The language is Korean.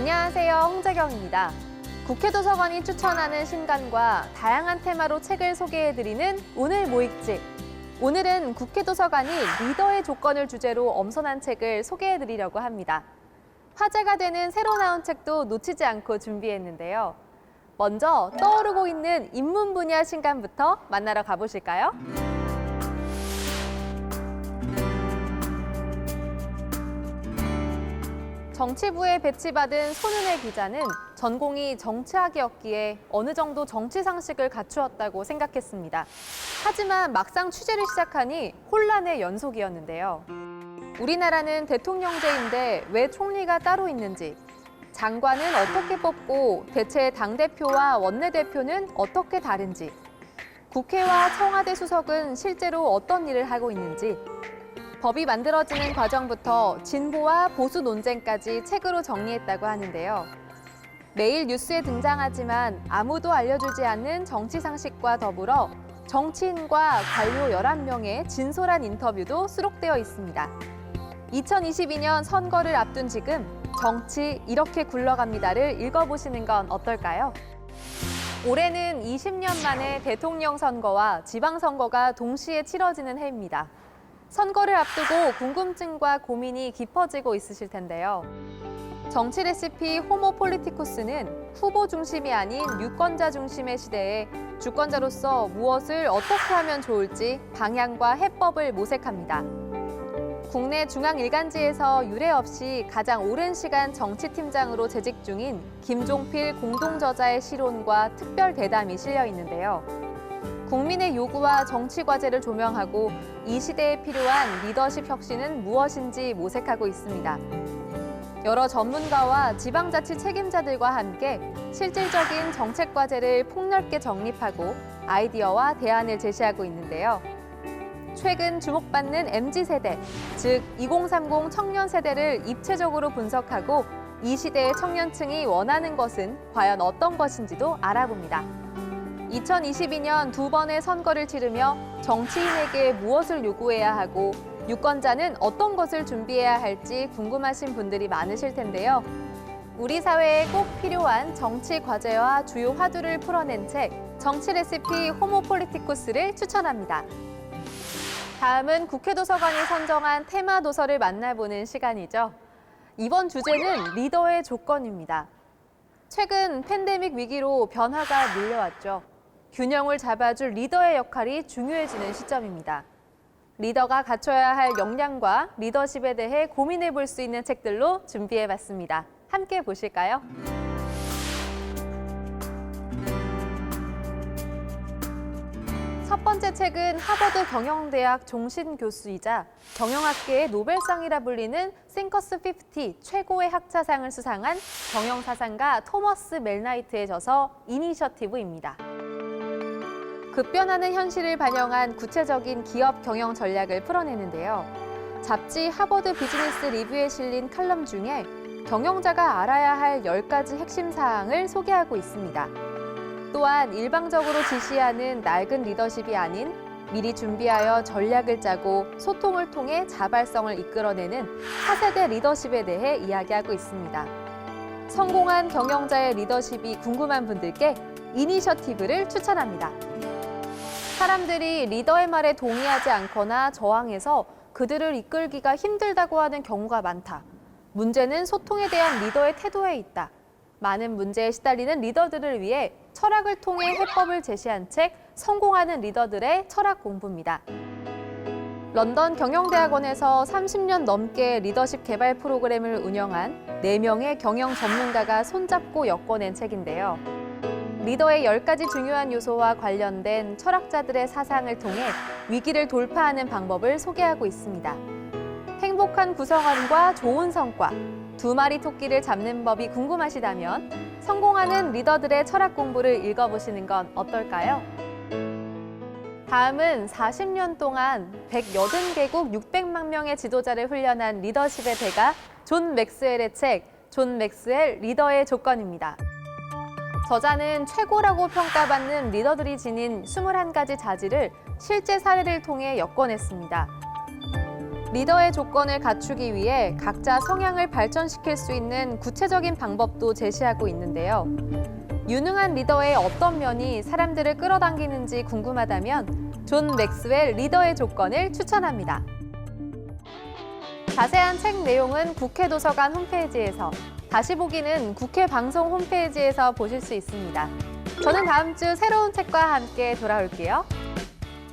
안녕하세요. 홍재경입니다. 국회 도서관이 추천하는 신간과 다양한 테마로 책을 소개해드리는 오늘 뭐 읽지? 오늘은 국회 도서관이 리더의 조건을 주제로 엄선한 책을 소개해드리려고 합니다. 화제가 되는 새로 나온 책도 놓치지 않고 준비했는데요. 먼저 떠오르고 있는 인문 분야 신간부터 만나러 가보실까요? 정치부에 배치받은 손은혜 기자는 전공이 정치학이었기에 어느 정도 정치 상식을 갖추었다고 생각했습니다. 하지만 막상 취재를 시작하니 혼란의 연속이었는데요. 우리나라는 대통령제인데 왜 총리가 따로 있는지, 장관은 어떻게 뽑고 대체 당대표와 원내대표는 어떻게 다른지, 국회와 청와대 수석은 실제로 어떤 일을 하고 있는지, 법이 만들어지는 과정부터 진보와 보수 논쟁까지 책으로 정리했다고 하는데요. 매일 뉴스에 등장하지만 아무도 알려주지 않는 정치 상식과 더불어 정치인과 관료 11명의 진솔한 인터뷰도 수록되어 있습니다. 2022년 선거를 앞둔 지금 정치 이렇게 굴러갑니다를 읽어보시는 건 어떨까요? 올해는 20년 만에 대통령 선거와 지방선거가 동시에 치러지는 해입니다. 선거를 앞두고 궁금증과 고민이 깊어지고 있으실 텐데요. 정치 레시피 호모 폴리티쿠스는 후보 중심이 아닌 유권자 중심의 시대에 주권자로서 무엇을 어떻게 하면 좋을지 방향과 해법을 모색합니다. 국내 중앙일간지에서 유례 없이 가장 오랜 시간 정치팀장으로 재직 중인 김종필 공동저자의 시론과 특별 대담이 실려 있는데요. 국민의 요구와 정치 과제를 조명하고 이 시대에 필요한 리더십 혁신은 무엇인지 모색하고 있습니다. 여러 전문가와 지방자치 책임자들과 함께 실질적인 정책 과제를 폭넓게 정립하고 아이디어와 대안을 제시하고 있는데요. 최근 주목받는 MZ세대, 즉 2030 청년 세대를 입체적으로 분석하고 이 시대의 청년층이 원하는 것은 과연 어떤 것인지도 알아봅니다. 2022년 두 번의 선거를 치르며 정치인에게 무엇을 요구해야 하고 유권자는 어떤 것을 준비해야 할지 궁금하신 분들이 많으실 텐데요. 우리 사회에 꼭 필요한 정치 과제와 주요 화두를 풀어낸 책 정치 레시피 호모 폴리티쿠스를 추천합니다. 다음은 국회 도서관이 선정한 테마 도서를 만나보는 시간이죠. 이번 주제는 리더의 조건입니다. 최근 팬데믹 위기로 변화가 밀려왔죠. 균형을 잡아줄 리더의 역할이 중요해지는 시점입니다. 리더가 갖춰야 할 역량과 리더십에 대해 고민해 볼 수 있는 책들로 준비해봤습니다. 함께 보실까요? 첫 번째 책은 하버드 경영대학 종신 교수이자 경영학계의 노벨상이라 불리는 싱커스 50 최고의 학자상을 수상한 경영사상가 토머스 멜나이트의 저서 이니셔티브입니다. 급변하는 현실을 반영한 구체적인 기업 경영 전략을 풀어내는데요. 잡지 하버드 비즈니스 리뷰에 실린 칼럼 중에 경영자가 알아야 할 10가지 핵심 사항을 소개하고 있습니다. 또한 일방적으로 지시하는 낡은 리더십이 아닌 미리 준비하여 전략을 짜고 소통을 통해 자발성을 이끌어내는 차세대 리더십에 대해 이야기하고 있습니다. 성공한 경영자의 리더십이 궁금한 분들께 이니셔티브를 추천합니다. 사람들이 리더의 말에 동의하지 않거나 저항해서 그들을 이끌기가 힘들다고 하는 경우가 많다. 문제는 소통에 대한 리더의 태도에 있다. 많은 문제에 시달리는 리더들을 위해 철학을 통해 해법을 제시한 책 성공하는 리더들의 철학 공부입니다. 런던 경영대학원에서 30년 넘게 리더십 개발 프로그램을 운영한 4명의 경영 전문가가 손잡고 엮어낸 책인데요. 리더의 10가지 중요한 요소와 관련된 철학자들의 사상을 통해 위기를 돌파하는 방법을 소개하고 있습니다. 행복한 구성원과 좋은 성과, 2마리 토끼를 잡는 법이 궁금하시다면 성공하는 리더들의 철학 공부를 읽어보시는 건 어떨까요? 다음은 40년 동안 180개국 600만 명의 지도자를 훈련한 리더십의 대가 존 맥스웰의 책, 존 맥스웰 리더의 조건입니다. 저자는 최고라고 평가받는 리더들이 지닌 21가지 자질을 실제 사례를 통해 엮어냈습니다. 리더의 조건을 갖추기 위해 각자 성향을 발전시킬 수 있는 구체적인 방법도 제시하고 있는데요. 유능한 리더의 어떤 면이 사람들을 끌어당기는지 궁금하다면 존 맥스웰 리더의 조건을 추천합니다. 자세한 책 내용은 국회 도서관 홈페이지에서, 다시 보기는 국회 방송 홈페이지에서 보실 수 있습니다. 저는 다음 주 새로운 책과 함께 돌아올게요.